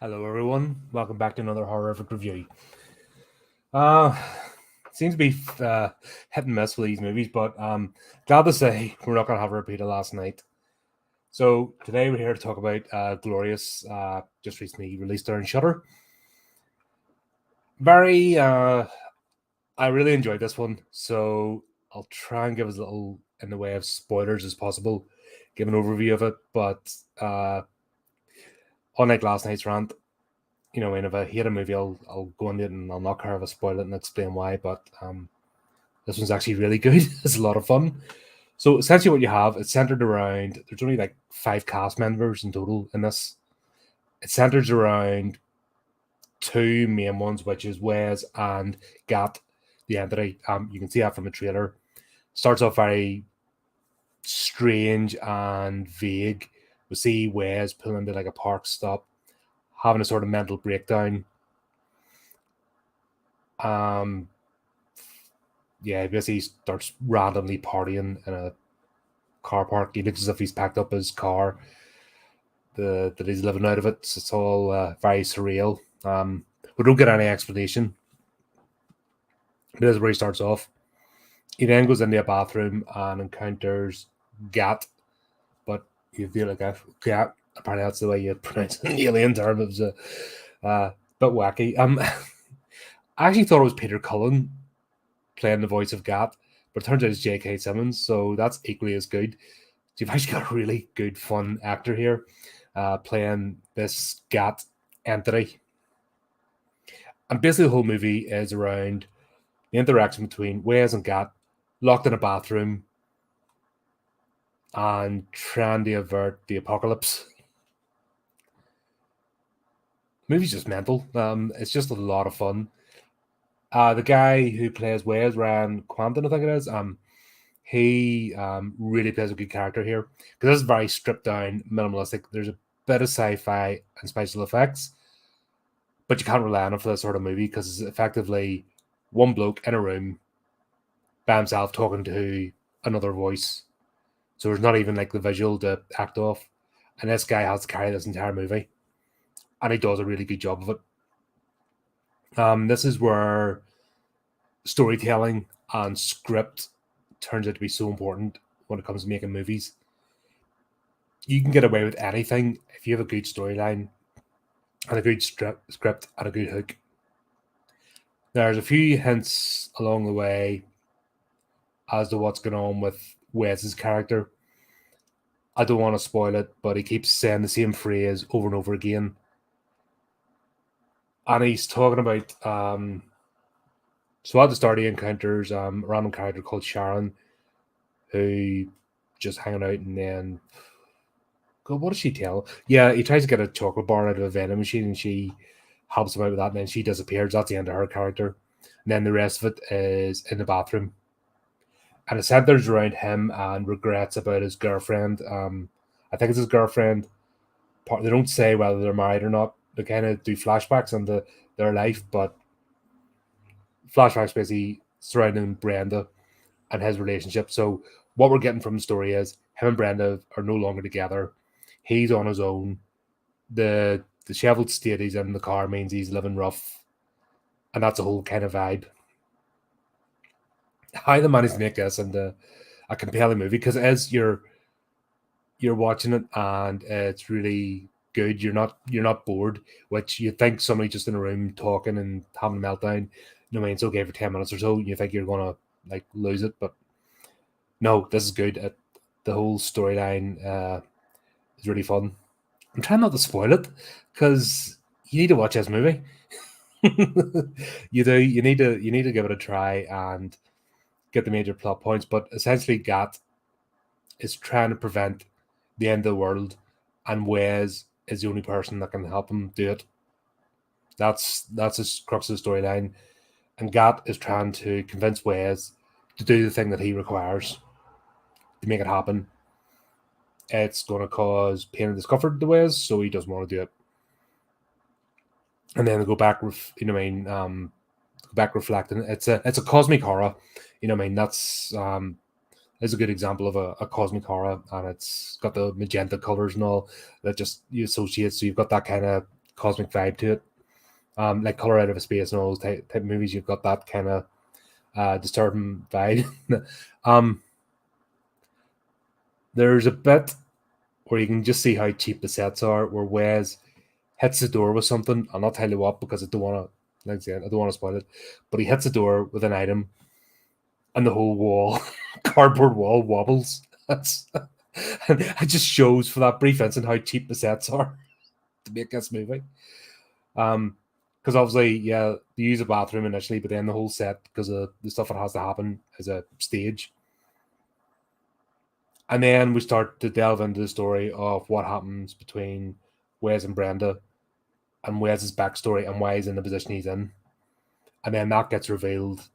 Hello, everyone. Welcome back to another horrific review. Uh, Seems to be hit and miss with these movies, but glad to say we're not going to have a repeat of last night. So today we're here to talk about Glorious, just recently released there in Shudder. I really enjoyed this one, so I'll try and give as little in the way of spoilers as possible, give an overview of it. But unlike last night's rant, if I hate a movie, I'll go into it and I'll not care if I spoil it and explain why. But this one's actually really good. It's a lot of fun. So essentially, what you have, it's centered around. There's only like 5 cast members in total in this. It centers around 2 main ones, which is Wes and Gat, the entity. You can see that from the trailer. Starts off very strange and vague. We see Wes pulling into like a park stop, having a sort of mental breakdown. Basically starts randomly partying in a car park. He looks as if he's packed up his car, that he's living out of it. So it's all very surreal. We don't get any explanation. This is where he starts off. He then goes into a bathroom and encounters Gat, but you feel like Gat. Apparently, that's the way you pronounce it in the alien term. It was a bit wacky. I actually thought it was Peter Cullen playing the voice of Gat, but it turns out it's J.K. Simmons, so that's equally as good. So you've actually got a really good, fun actor here playing this Gat entity. And basically, the whole movie is around the interaction between Wes and Gat, locked in a bathroom, and trying to avert the apocalypse. The movie's just mental. It's just a lot of fun. The guy who plays Wes, Ryan Quanten, I think it is, he really plays a good character here because this is very stripped down, minimalistic. There's a bit of sci-fi and special effects, but you can't rely on it for this sort of movie because it's effectively one bloke in a room by himself talking to another voice. So there's not even like the visual to act off. And this guy has to carry this entire movie. And he does a really good job of it. This is where storytelling and script turns out to be so important when it comes to making movies. You can get away with anything if you have a good storyline and a good script and a good hook. There's a few hints along the way as to what's going on with Wes's character. I don't want to spoil it, but he keeps saying the same phrase over and over again. And he's talking about so at the start he encounters a random character called Sharon, who just hanging out, and then God, what does she tell? Yeah, he tries to get a chocolate bar out of a vending machine, and she helps him out with that, and then she disappears. That's the end of her character. And then the rest of it is in the bathroom. And it centers around him and regrets about his girlfriend. I think it's his girlfriend. They don't say whether they're married or not. They kind of do flashbacks into their life, but flashbacks basically surrounding Brenda and his relationship. So what we're getting from the story is him and Brenda are no longer together. He's on his own. The disheveled state he's in the car means he's living rough, and that's a whole kind of vibe. How they managed to make this into a compelling movie, because as you're watching it and it's really good. You're not bored, which you think somebody just in a room talking and having a meltdown, it's okay for 10 minutes or so. You think you're gonna like lose it, but no, this is good. The whole storyline is really fun. I'm trying not to spoil it because you need to watch this movie. You do. You need to give it a try and get the major plot points. But essentially, Gat is trying to prevent the end of the world, and Wes is the only person that can help him do it. That's his crux of the storyline. And Gat is trying to convince Wes to do the thing that he requires to make it happen. It's going to cause pain and discomfort to Wes, so he doesn't want to do it. And then they go back, go back reflecting. It's a cosmic horror. That's is a good example of a cosmic horror, and it's got the magenta colors and all that just you associate. So you've got that kind of cosmic vibe to it. Like Color Out of Space and all those type of movies, you've got that kind of disturbing vibe. There's a bit where you can just see how cheap the sets are, where Wes hits the door with something. I'll not tell you what because I don't want to, like I said, I don't want to spoil it. But he hits the door with an item, and the whole wall, cardboard wall, wobbles. And it just shows for that brief instant how cheap the sets are to make this movie. Because obviously, yeah, they use a bathroom initially, but then the whole set, because of the stuff that has to happen, is a stage. And then we start to delve into the story of what happens between Wes and Brenda, and Wes's backstory and why he's in the position he's in. And then that gets revealed,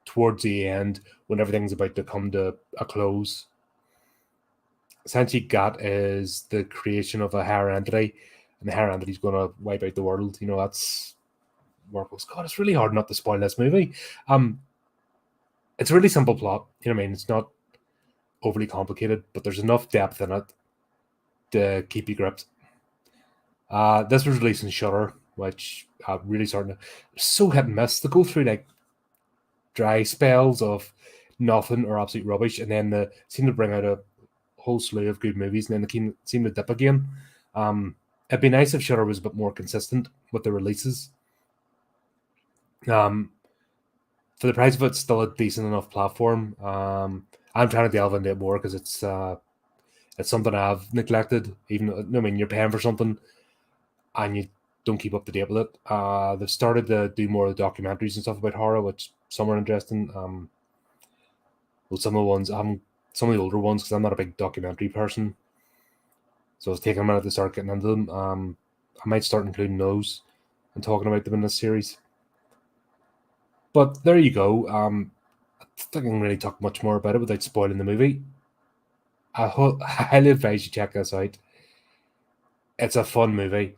towards the end when everything's about to come to a close. Essentially, GAT is the creation of a higher entity, and the higher entity is going to wipe out the world. That's where it goes. God, it's really hard not to spoil this movie. It's a really simple plot. You know what I mean? It's not overly complicated, but there's enough depth in it to keep you gripped. This was released in Shudder, which really starting to so hit and miss. They go through like dry spells of nothing or absolute rubbish, and then they seem to bring out a whole slew of good movies, and then they seem to dip again. It'd be nice if Shudder was a bit more consistent with the releases. For the price of it, it's still a decent enough platform. I'm trying to delve into it more because it's something I've neglected. Even you're paying for something and you don't keep up to date with it. They've started to do more of the documentaries and stuff about horror, which some are interesting. Well, some of the older ones, because I'm not a big documentary person, so it's taking a minute to start getting into them. I might start including those and talking about them in this series. But there you go. I don't think I can really talk much more about it without spoiling the movie. I highly advise you check this out. It's a fun movie.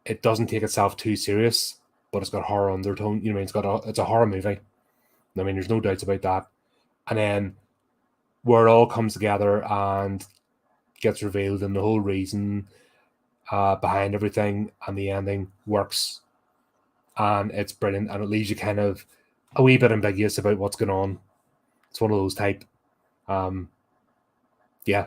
It doesn't take itself too serious, but it's got horror undertone. It's a horror movie. There's no doubts about that. And then where it all comes together and gets revealed, and the whole reason behind everything and the ending works, and it's brilliant, and it leaves you kind of a wee bit ambiguous about what's going on. It's one of those type. Yeah,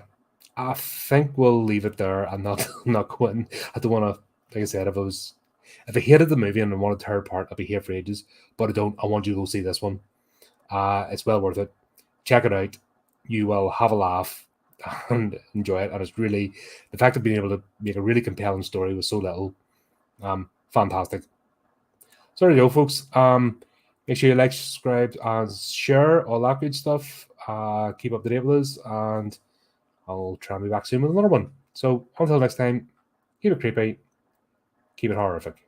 I think we'll leave it there. I'm not going. I don't want to. Like I said, if I hated the movie and I wanted to tear it apart, I'd be here for ages. But I don't. I want you to go see this one. It's well worth it. Check it out. You will have a laugh and enjoy it. And it's really the fact of being able to make a really compelling story with so little. Fantastic. So there you go, folks. Make sure you like, subscribe, and share all that good stuff. Keep up to date with us, and I'll try and be back soon with another one. So until next time, keep it creepy, keep it horrific.